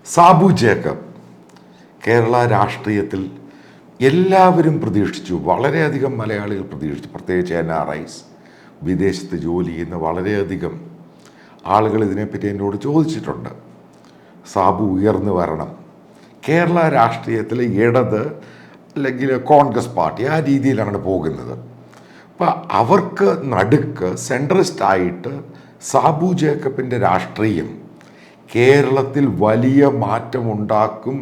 Sabu Jacob Kerala രാഷ്ട്രീയത്തിൽ എല്ലാവരും പ്രതീക്ഷിച്ചു, വളരെയധികം മലയാളികൾ പ്രതീക്ഷിച്ചു. പ്രത്യേകിച്ച് NRIs, വിദേശത്ത് ജോലി ചെയ്യുന്ന വളരെയധികം ആളുകൾ ഇതിനെപ്പറ്റി എന്നോട് ചോദിച്ചിട്ടുണ്ട്. സാബു ഉയർന്നു വരണം, കേരള രാഷ്ട്രീയത്തിൽ ഇടത് അല്ലെങ്കിൽ കോൺഗ്രസ് പാർട്ടി ആ രീതിയിലാണ് പോകുന്നത്. അപ്പം അവർക്ക് നടുക്ക് സെൻട്രിസ്റ്റായിട്ട് സാബു ജേക്കബിൻ്റെ രാഷ്ട്രീയം കേരളത്തിൽ വലിയ മാറ്റമുണ്ടാക്കും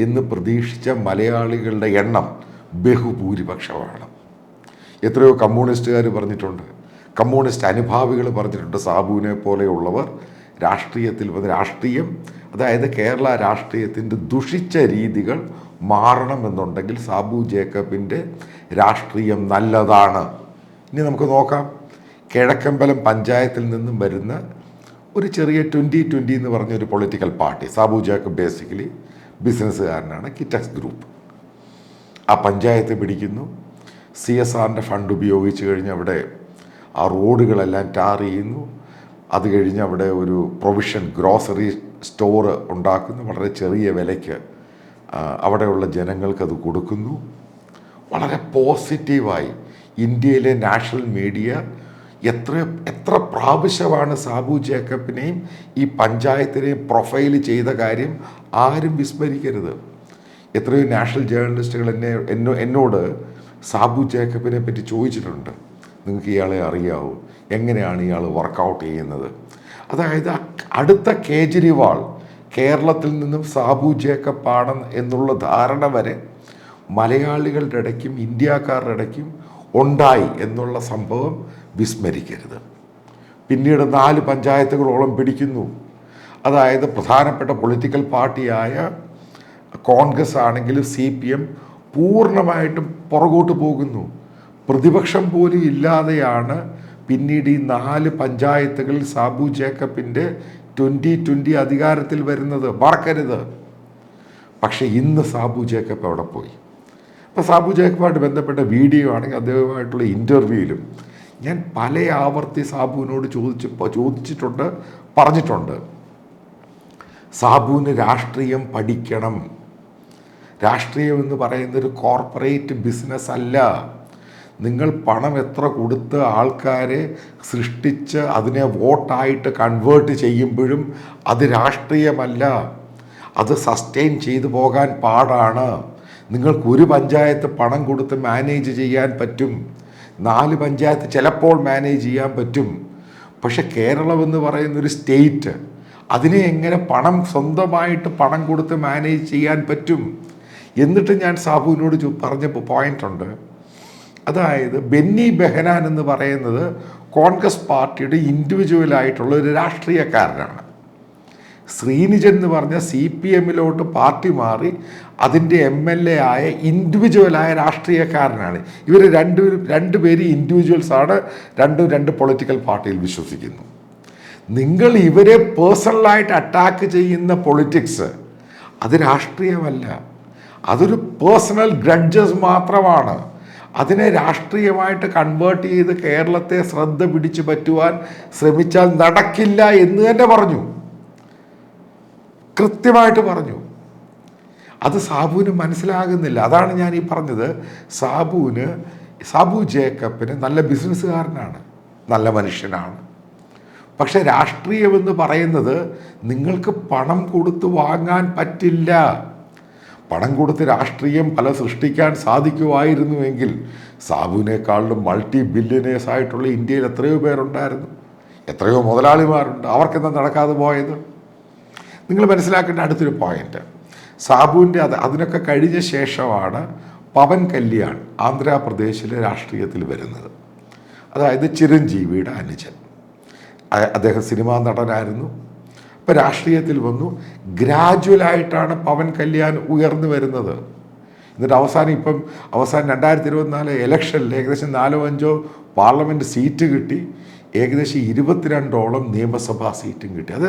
എന്ന് പ്രതീക്ഷിച്ച മലയാളികളുടെ എണ്ണം ബഹുഭൂരിപക്ഷമാണ്. എത്രയോ കമ്മ്യൂണിസ്റ്റുകാർ പറഞ്ഞിട്ടുണ്ട്, കമ്മ്യൂണിസ്റ്റ് അനുഭാവികൾ പറഞ്ഞിട്ടുണ്ട്, സാബുവിനെ പോലെയുള്ളവർ രാഷ്ട്രീയത്തിൽ വന്ന് രാഷ്ട്രീയം, അതായത് കേരള രാഷ്ട്രീയത്തിൻ്റെ ദുഷിച്ച രീതികൾ മാറണമെന്നുണ്ടെങ്കിൽ സാബു ജേക്കബിൻ്റെ രാഷ്ട്രീയം നല്ലതാണ്. ഇനി നമുക്ക് നോക്കാം. കിഴക്കമ്പലം പഞ്ചായത്തിൽ നിന്നും വരുന്ന ഒരു ചെറിയ 2020 എന്ന് പറഞ്ഞൊരു political party. Sabu Jacob basically ബിസിനസ്സുകാരനാണ്, കിറ്റക്സ് ഗ്രൂപ്പ്. ആ പഞ്ചായത്ത് പിടിക്കുന്നു. CSRൻ്റെ ഫണ്ട് ഉപയോഗിച്ച് കഴിഞ്ഞ് അവിടെ ആ റോഡുകളെല്ലാം ടാർ ചെയ്യുന്നു. അത് കഴിഞ്ഞ് അവിടെ ഒരു പ്രൊവിഷൻ ഗ്രോസറി സ്റ്റോർ ഉണ്ടാക്കുന്നു. വളരെ ചെറിയ വിലയ്ക്ക് അവിടെയുള്ള ജനങ്ങൾക്ക് അത് കൊടുക്കുന്നു. വളരെ പോസിറ്റീവായി ഇന്ത്യയിലെ നാഷണൽ മീഡിയ എത്ര പ്രാവശ്യമാണ് സാബു ജേക്കബിനെയും ഈ പഞ്ചായത്തിനെയും പ്രൊഫൈൽ ചെയ്ത കാര്യം ആരും വിസ്മരിക്കരുത്. എത്രയോ നാഷണൽ ജേർണലിസ്റ്റുകൾ എന്നോട് സാബു ജേക്കബിനെ പറ്റി ചോദിച്ചിട്ടുണ്ട്, നിങ്ങൾക്ക് ഇയാളെ അറിയാവോ, എങ്ങനെയാണ് ഇയാൾ വർക്കൗട്ട് ചെയ്യുന്നത്. അതായത് അടുത്ത കേജ്രിവാൾ കേരളത്തിൽ നിന്നും സാബു ജേക്കബ് ആണ് എന്നുള്ള ധാരണ വരെ മലയാളികളുടെ ഇടയ്ക്കും ഇന്ത്യക്കാരുടെ ഇടയ്ക്കും ഉണ്ടായി എന്നുള്ള സംഭവം വിസ്മരിക്കരുത്. പിന്നീട് 4 പഞ്ചായത്തുകളോളം പിടിക്കുന്നു. അതായത് പ്രധാനപ്പെട്ട പൊളിറ്റിക്കൽ പാർട്ടിയായ കോൺഗ്രസ് ആണെങ്കിലും CPM പൂർണ്ണമായിട്ടും പുറകോട്ട് പോകുന്നു. പ്രതിപക്ഷം പോലും ഇല്ലാതെയാണ് പിന്നീട് ഈ 4 പഞ്ചായത്തുകളിൽ സാബു ജേക്കബിൻ്റെ 2020 അധികാരത്തിൽ വരുന്നത്, മറക്കരുത്. പക്ഷേ ഇന്ന് സാബു ജേക്കബ് അവിടെ പോയി. അപ്പോൾ സാബു ജേക്കബുമായിട്ട് ബന്ധപ്പെട്ട വീഡിയോ ആണെങ്കിൽ അദ്ദേഹവുമായിട്ടുള്ള ഇൻ്റർവ്യൂവിലും ഞാൻ പല ആവർത്തി സാബുവിനോട് ചോദിച്ചിട്ടുണ്ട്, പറഞ്ഞിട്ടുണ്ട്, സാബുവിന് രാഷ്ട്രീയം പഠിക്കണം. രാഷ്ട്രീയം എന്ന് പറയുന്നൊരു കോർപ്പറേറ്റ് ബിസിനസ് അല്ല. നിങ്ങൾ പണം എത്ര കൊടുത്ത് ആൾക്കാരെ സൃഷ്ടിച്ച് അതിനെ വോട്ടായിട്ട് കൺവേർട്ട് ചെയ്യുമ്പോഴും അത് രാഷ്ട്രീയമല്ല, അത് സസ്റ്റെയിൻ ചെയ്തു പോകാൻ പാടാണ്. നിങ്ങൾക്ക് ഒരു പഞ്ചായത്ത് പണം കൊടുത്ത് മാനേജ് ചെയ്യാൻ പറ്റും, 4 പഞ്ചായത്ത് ചിലപ്പോൾ മാനേജ് ചെയ്യാൻ പറ്റും. പക്ഷെ കേരളം എന്ന് പറയുന്നൊരു സ്റ്റേറ്റ്, അതിനെ എങ്ങനെ സ്വന്തമായിട്ട് പണം കൊടുത്ത് മാനേജ് ചെയ്യാൻ പറ്റും? എന്നിട്ട് ഞാൻ സാബുവിനോട് പറഞ്ഞപ്പോൾ പോയിൻ്റുണ്ട്. അതായത് ബെന്നി ബെഹനാൻ എന്ന് പറയുന്നത് കോൺഗ്രസ് പാർട്ടിയുടെ ഇൻഡിവിജ്വലായിട്ടുള്ള ഒരു രാഷ്ട്രീയക്കാരനാണ്. ശ്രീനിജൻ എന്ന് പറഞ്ഞ CPMലോട്ട് പാർട്ടി മാറി അതിൻ്റെ MLA ആയ ഇൻഡിവിജ്വലായ രാഷ്ട്രീയക്കാരനാണ്. ഇവർ രണ്ടുപേരും ഇൻഡിവിജ്വൽസാണ്, രണ്ട് പൊളിറ്റിക്കൽ പാർട്ടിയിൽ വിശ്വസിക്കുന്നു. നിങ്ങൾ ഇവരെ പേഴ്സണലായിട്ട് അറ്റാക്ക് ചെയ്യുന്ന പൊളിറ്റിക്സ് അത് രാഷ്ട്രീയമല്ല, അതൊരു പേഴ്സണൽ ഗ്രഡ്ജസ് മാത്രമാണ്. അതിനെ രാഷ്ട്രീയമായിട്ട് കൺവേർട്ട് ചെയ്ത് കേരളത്തെ ശ്രദ്ധ പിടിച്ചു പറ്റുവാൻ ശ്രമിച്ചാൽ നടക്കില്ല എന്ന് തന്നെ പറഞ്ഞു, കൃത്യമായിട്ട് പറഞ്ഞു. അത് സാബുവിന് മനസ്സിലാകുന്നില്ല. അതാണ് ഞാൻ ഈ പറഞ്ഞത്. സാബു ജേക്കബിന് നല്ല ബിസിനസ്സുകാരനാണ്, നല്ല മനുഷ്യനാണ്. പക്ഷെ രാഷ്ട്രീയമെന്ന് പറയുന്നത് നിങ്ങൾക്ക് പണം കൊടുത്ത് വാങ്ങാൻ പറ്റില്ല. പണം കൊടുത്ത് രാഷ്ട്രീയം സൃഷ്ടിക്കാൻ സാധിക്കുമായിരുന്നുവെങ്കിൽ സാബുവിനേക്കാളും മൾട്ടി ബില്യനേഴ്സ് ആയിട്ടുള്ള ഇന്ത്യയിൽ എത്രയോ പേരുണ്ടായിരുന്നു, എത്രയോ മുതലാളിമാരുണ്ട്. അവർക്കെന്താ നടക്കാതെ പോയത്? നിങ്ങൾ മനസ്സിലാക്കേണ്ട അടുത്തൊരു പോയിന്റ്, സാബുവിൻ്റെ അതിനൊക്കെ കഴിഞ്ഞ ശേഷമാണ് പവൻ കല്യാൺ ആന്ധ്രാപ്രദേശിലെ രാഷ്ട്രീയത്തിൽ വരുന്നത്. അതായത് ചിരഞ്ജീവിയുടെ അനുജൻ. അദ്ദേഹം സിനിമാ നടനായിരുന്നു. ഇപ്പോൾ രാഷ്ട്രീയത്തിൽ വന്നു. ഗ്രാജുവലായിട്ടാണ് പവൻ കല്യാൺ ഉയർന്നു വരുന്നത്. എന്നിട്ട് അവസാനം 2024 ഇലക്ഷനിൽ ഏകദേശം 4-5 പാർലമെൻറ്റ് സീറ്റ് കിട്ടി, ഏകദേശം 22ഓളം നിയമസഭാ സീറ്റും കിട്ടി. അത്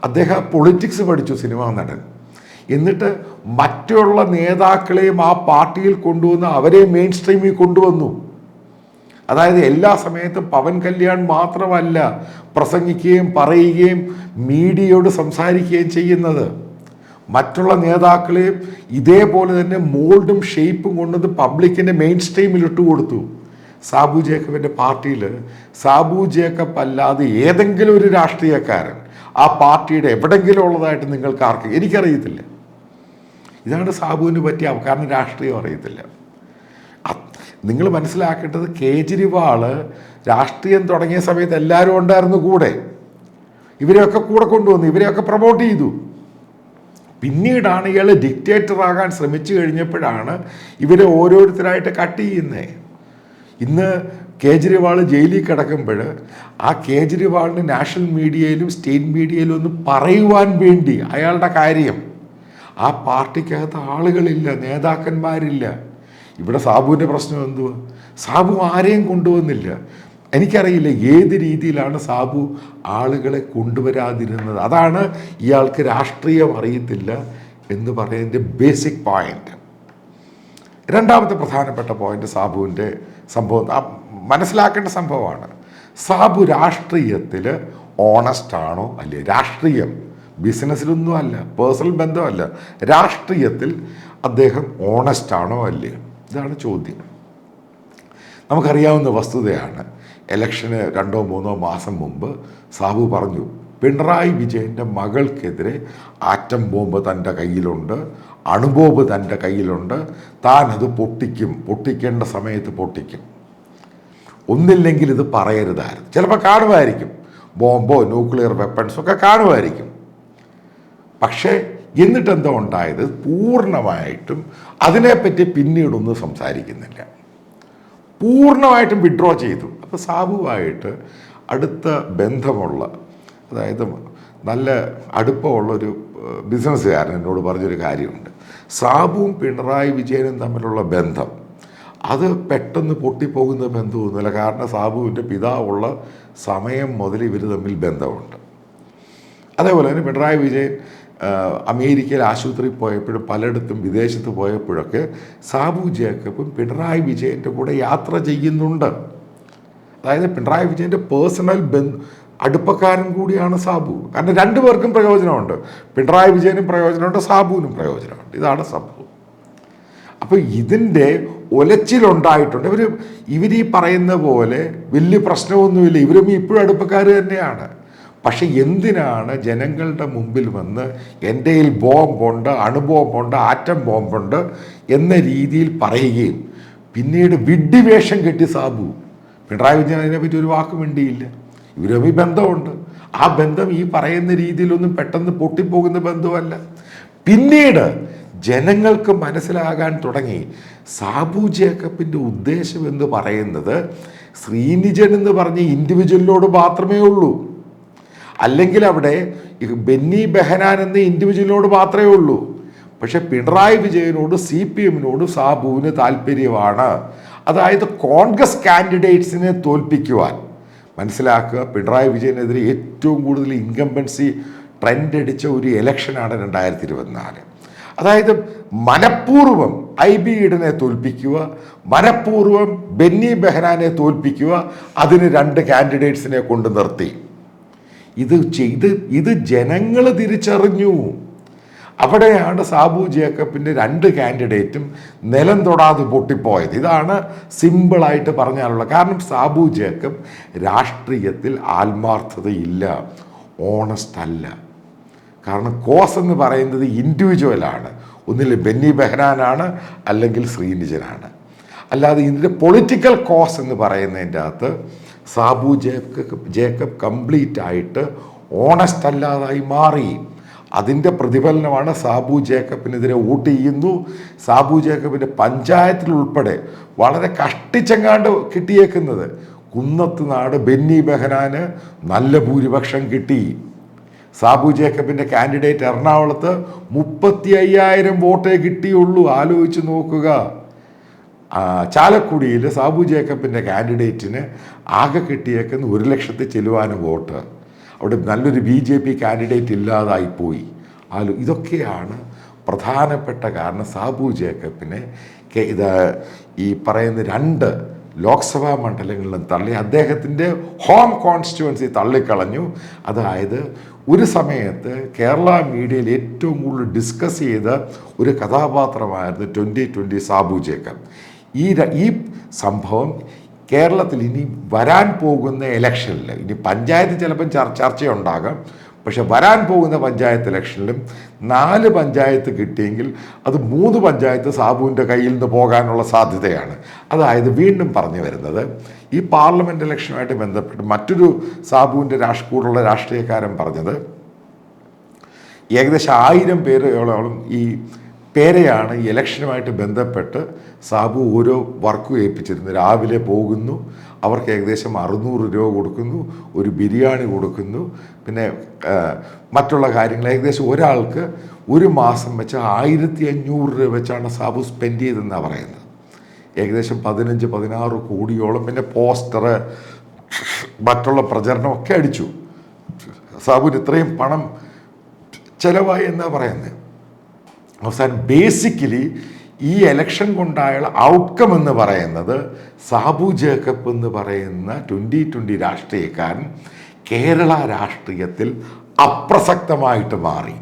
അദ്ദേഹം പൊളിറ്റിക്സ് പഠിച്ചു, സിനിമാ നടൻ. എന്നിട്ട് മറ്റുള്ള നേതാക്കളെയും ആ പാർട്ടിയിൽ കൊണ്ടുവന്ന് അവരെ മെയിൻ സ്ട്രീമിൽ കൊണ്ടുവന്നു. അതായത് എല്ലാ സമയത്തും പവൻ കല്യാൺ മാത്രമല്ല പ്രസംഗിക്കുകയും പറയുകയും മീഡിയയോട് സംസാരിക്കുകയും ചെയ്യുന്നത്, മറ്റുള്ള നേതാക്കളെയും ഇതേപോലെ തന്നെ മോൾഡും ഷേപ്പും കൊണ്ടത് പബ്ലിക്കിൻ്റെ മെയിൻ സ്ട്രീമിൽ ഇട്ട് കൊടുത്തു. സാബു ജേക്കബിൻ്റെ പാർട്ടിയിൽ സാബു ജേക്കബ് അല്ലാതെ ഏതെങ്കിലും ഒരു രാഷ്ട്രീയക്കാരൻ ആ പാർട്ടിയുടെ എവിടെയെങ്കിലും ഉള്ളതായിട്ട് നിങ്ങൾക്ക് ആർക്ക് എനിക്കറിയത്തില്ല. ഇതാണ് സാബുവിന് പറ്റിയ, കാരണം രാഷ്ട്രീയം അറിയത്തില്ല. നിങ്ങൾ മനസ്സിലാക്കേണ്ടത്, കേജ്രിവാൾ രാഷ്ട്രീയം തുടങ്ങിയ സമയത്ത് എല്ലാവരും ഉണ്ടായിരുന്നു കൂടെ. ഇവരെയൊക്കെ കൂടെ കൊണ്ടുവന്നു, ഇവരെയൊക്കെ പ്രൊമോട്ട് ചെയ്തു. പിന്നീടാണ് ഇയാൾ ഡിക്റ്റേറ്ററാകാൻ ശ്രമിച്ചു കഴിഞ്ഞപ്പോഴാണ് ഇവരെ ഓരോരുത്തരായിട്ട് കട്ട് ചെയ്യുന്നത്. ഇന്ന് കേജ്രിവാൾ ജയിലിൽ കിടക്കുമ്പോൾ ആ കേജ്രിവാളിന് നാഷണൽ മീഡിയയിലും സ്റ്റേറ്റ് മീഡിയയിലും ഒന്ന് പറയുവാൻ വേണ്ടി അയാളുടെ കാര്യം ആ പാർട്ടിക്കകത്ത് ആളുകളില്ല, നേതാക്കന്മാരില്ല. ഇവിടെ സാബുവിൻ്റെ പ്രശ്നം എന്തുവാ? സാബു ആരെയും കൊണ്ടുവന്നില്ല. എനിക്കറിയില്ല ഏത് രീതിയിലാണ് സാബു ആളുകളെ കൊണ്ടുവരാതിരുന്നത്. അതാണ് ഇയാൾക്ക് രാഷ്ട്രീയം അറിയത്തില്ല എന്ന് പറയുന്നതിൻ്റെ ബേസിക് പോയിന്റ്. രണ്ടാമത്തെ പ്രധാനപ്പെട്ട പോയിന്റ് സാബുവിൻ്റെ സംഭവം മനസ്സിലാക്കേണ്ട സംഭവമാണ്. സാബു രാഷ്ട്രീയത്തിൽ ഓണസ്റ്റ് ആണോ അല്ലേ? രാഷ്ട്രീയം ബിസിനസ്സിലൊന്നും അല്ല, പേഴ്സണൽ ബന്ധമല്ല, രാഷ്ട്രീയത്തിൽ അദ്ദേഹം ഓണസ്റ്റ് ആണോ അല്ലേ? ഇതാണ് ചോദ്യം. നമുക്കറിയാവുന്ന വസ്തുതയാണ്, ഇലക്ഷന് 2-3 മാസം മുമ്പ് സാബു പറഞ്ഞു പിണറായി വിജയൻ്റെ മകൾക്കെതിരെ ആറ്റം ബോംബ് തൻ്റെ കയ്യിലുണ്ട്, അണുബോംബ് തൻ്റെ കയ്യിലുണ്ട്, താനത് പൊട്ടിക്കും, പൊട്ടിക്കേണ്ട സമയത്ത് പൊട്ടിക്കും, ഒന്നില്ലെങ്കിൽ ഇത് പറയരുതായിരുന്നു. ചിലപ്പോൾ കാണുമായിരിക്കും, ബോംബോ ന്യൂക്ലിയർ വെപ്പൺസോ ഒക്കെ കാണുമായിരിക്കും. പക്ഷേ എന്നിട്ടെന്തോ ഉണ്ടായത്, പൂർണ്ണമായിട്ടും അതിനെപ്പറ്റി പിന്നീടൊന്നും സംസാരിക്കുന്നില്ല, പൂർണ്ണമായിട്ടും വിഡ്രോ ചെയ്തു. അപ്പോൾ സാബുവായിട്ട് അടുത്ത ബന്ധമുള്ള, അതായത് നല്ല അടുപ്പമുള്ളൊരു ബിസിനസ്സുകാരൻ എന്നോട് പറഞ്ഞൊരു കാര്യമുണ്ട്. സാബുവും പിണറായി വിജയനും തമ്മിലുള്ള ബന്ധം അത് പെട്ടെന്ന് പൊട്ടിപ്പോകുന്ന ബന്ധമൊന്നുമില്ല. കാരണം സാബുവിൻ്റെ പിതാവുള്ള സമയം മുതൽ ഇവർ തമ്മിൽ ബന്ധമുണ്ട്. അതേപോലെ തന്നെ പിണറായി വിജയൻ അമേരിക്കയിൽ ആശുപത്രിയിൽ പോയപ്പോഴും പലയിടത്തും വിദേശത്ത് പോയപ്പോഴൊക്കെ സാബു ജേക്കബും പിണറായി വിജയൻ്റെ കൂടെ യാത്ര ചെയ്യുന്നുണ്ട്. അതായത് പിണറായി വിജയൻ്റെ പേഴ്സണൽ അടുപ്പക്കാരൻ കൂടിയാണ് സാബു. കാരണം രണ്ടുപേർക്കും പ്രയോജനമുണ്ട്, പിണറായി വിജയനും പ്രയോജനമുണ്ട്, സാബുവിനും പ്രയോജനമുണ്ട്. ഇതാണ് സംഭവം. അപ്പോൾ ഇതിൻ്റെ ഒലച്ചിലുണ്ടായിട്ടുണ്ട്. ഇവർ ഈ പറയുന്ന പോലെ വലിയ പ്രശ്നമൊന്നുമില്ല, ഇവരും ഇപ്പോഴും അടുപ്പക്കാർ തന്നെയാണ്. പക്ഷെ എന്തിനാണ് ജനങ്ങളുടെ മുമ്പിൽ വന്ന് എൻ്റെ കയ്യിൽ ബോംബുണ്ട്, അണുബോംബുണ്ട്, ആറ്റം ബോംബുണ്ട് എന്ന രീതിയിൽ പറയുകയും പിന്നീട് വിഡ്ഢിവേഷം കെട്ടി സാബു, പിണറായി വിജയൻ അതിനെപ്പറ്റി ഒരു വാക്ക് വേണ്ടിയില്ല. ഇവരുമായി ബന്ധമുണ്ട്, ആ ബന്ധം ഈ പറയുന്ന രീതിയിലൊന്നും പെട്ടെന്ന് പൊട്ടിപ്പോകുന്ന ബന്ധമല്ല. പിന്നീട് ജനങ്ങൾക്ക് മനസ്സിലാകാൻ തുടങ്ങി സാബു ജേക്കബിൻ്റെ ഉദ്ദേശം എന്ന് പറയുന്നത് ശ്രീനിജൻ എന്ന് പറഞ്ഞ ഇൻഡിവിജ്വലിനോട് മാത്രമേ ഉള്ളൂ, അല്ലെങ്കിൽ അവിടെ ബെന്നി ബെഹനാൻ എന്ന ഇൻഡിവിജ്വലിനോട് മാത്രമേ ഉള്ളൂ. പക്ഷെ പിണറായി വിജയനോട് CPM-നോട് സാബുവിന് താല്പര്യമാണ്. അതായത് കോൺഗ്രസ് കാൻഡിഡേറ്റ്സിനെ തോൽപ്പിക്കുവാൻ. മനസ്സിലാക്കുക, പിണറായി വിജയനെതിരെ ഏറ്റവും കൂടുതൽ ഇൻകംബൻസി ട്രെൻഡ് അടിച്ച ഒരു ഇലക്ഷനാണ് 2024. അതായത് മനഃപൂർവ്വം IB ഈഡനെ തോൽപ്പിക്കുക, മനഃപൂർവ്വം ബെന്നി ബെഹനാനെ തോൽപ്പിക്കുക, അതിന് 2 കാൻഡിഡേറ്റ്സിനെ കൊണ്ട് നിർത്തി. ഇത് ജനങ്ങൾ തിരിച്ചറിഞ്ഞു. അവിടെയാണ് സാബു ജേക്കബിൻ്റെ 2 കാൻഡിഡേറ്റും നിലം തൊടാതെ പൊട്ടിപ്പോയത്. ഇതാണ് സിമ്പിളായിട്ട് പറഞ്ഞാലുള്ള കാരണം. സാബു ജേക്കബ് രാഷ്ട്രീയത്തിൽ ആത്മാർത്ഥതയില്ല, ഓണസ്റ്റ് അല്ല. കാരണം കോസ് എന്ന് പറയുന്നത് ഇൻഡിവിജ്വലാണ്, ഒന്നിൽ ബെന്നി ബെഹനാനാണ് അല്ലെങ്കിൽ ശ്രീനിജനാണ്. അല്ലാതെ ഇതിൻ്റെ പൊളിറ്റിക്കൽ കോസ് എന്ന് പറയുന്നതിൻ്റെ അകത്ത് സാബു ജേക്കബ് കംപ്ലീറ്റ് ആയിട്ട് ഓണസ്റ്റ് അല്ലാതായി മാറി. അതിൻ്റെ പ്രതിഫലനമാണ് സാബു ജേക്കബിനെതിരെ വോട്ട് ചെയ്യുന്നു. സാബു ജേക്കബിൻ്റെ പഞ്ചായത്തിൽ ഉൾപ്പെടെ വളരെ കഷ്ടിച്ചെങ്ങാണ്ട് കിട്ടിയേക്കുന്നത്. കുന്നത്തുനാട് ബെന്നി ബെഹനാന് നല്ല ഭൂരിപക്ഷം കിട്ടി. സാബു ജേക്കബിൻ്റെ കാൻഡിഡേറ്റ് എറണാകുളത്ത് 35,000 വോട്ടേ കിട്ടിയുള്ളൂ. ആലോചിച്ച് നോക്കുക. ചാലക്കുടിയിൽ സാബു ജേക്കബിൻ്റെ കാൻഡിഡേറ്റിന് ആകെ കിട്ടിയേക്കുന്ന 1,00,000 ചെല്ലുവാനും വോട്ട്. അവിടെ നല്ലൊരു BJP കാൻഡിഡേറ്റ് ഇല്ലാതായിപ്പോയി. ഇതൊക്കെയാണ് പ്രധാനപ്പെട്ട കാരണം. സാബു ജേക്കബിനെ ഈ പറയുന്ന 2 ലോക്സഭാ മണ്ഡലങ്ങളിലും തള്ളി. അദ്ദേഹത്തിൻ്റെ ഹോം കോൺസ്റ്റിറ്റ്യുവൻസി തള്ളിക്കളഞ്ഞു. അതായത് ഒരു സമയത്ത് കേരള മീഡിയയിൽ ഏറ്റവും കൂടുതൽ ഡിസ്കസ് ചെയ്ത ഒരു കഥാപാത്രമായിരുന്നു 2020 സാബു ജേക്കബ്. ഈ സംഭവം കേരളത്തിൽ ഇനി വരാൻ പോകുന്ന ഇലക്ഷനിൽ, ഇനി പഞ്ചായത്ത് ചിലപ്പം ചർച്ചയുണ്ടാകാം, പക്ഷെ വരാൻ പോകുന്ന പഞ്ചായത്ത് ഇലക്ഷനിലും 4 പഞ്ചായത്ത് കിട്ടിയെങ്കിൽ അത് 3 പഞ്ചായത്ത് സാബുവിൻ്റെ കയ്യിൽ നിന്ന് പോകാനുള്ള സാധ്യതയാണ്. അതായത് വീണ്ടും പറഞ്ഞു വരുന്നത്, ഈ പാർലമെൻറ്റ് ഇലക്ഷനുമായിട്ട് ബന്ധപ്പെട്ട് മറ്റൊരു സാബുവിൻ്റെ കൂടുള്ള രാഷ്ട്രീയക്കാരൻ പറഞ്ഞത്, ഏകദേശം 1000 പേരോളം ഈ പേരെയാണ് ഈ ഇലക്ഷനുമായിട്ട് ബന്ധപ്പെട്ട് സാബു ഓരോ വർക്കും ഏൽപ്പിച്ചിരുന്നത്. രാവിലെ പോകുന്നു, അവർക്ക് ഏകദേശം 600 രൂപ കൊടുക്കുന്നു, ഒരു ബിരിയാണി കൊടുക്കുന്നു, പിന്നെ മറ്റുള്ള കാര്യങ്ങൾ. ഏകദേശം ഒരാൾക്ക് ഒരു മാസം വെച്ച് 1500 രൂപ വെച്ചാണ് സാബു സ്പെൻഡ് ചെയ്തെന്നാണ് പറയുന്നത്. ഏകദേശം 15-16 കോടിയോളം. പിന്നെ പോസ്റ്റർ, മറ്റുള്ള പ്രചരണമൊക്കെ അടിച്ചു. സാബുവിന് ഇത്രയും പണം ചിലവായി എന്നാണ് പറയുന്നത്. അവസാനം ബേസിക്കലി ഈ ഇലക്ഷൻ കൊണ്ടായുള്ള ഔട്ട്കം എന്ന് പറയുന്നത്, സാബു ജേക്കബ് എന്ന് പറയുന്ന 2020 രാഷ്ട്രീയക്കാരൻ കേരള രാഷ്ട്രീയത്തിൽ അപ്രസക്തമായിട്ട് മാറി.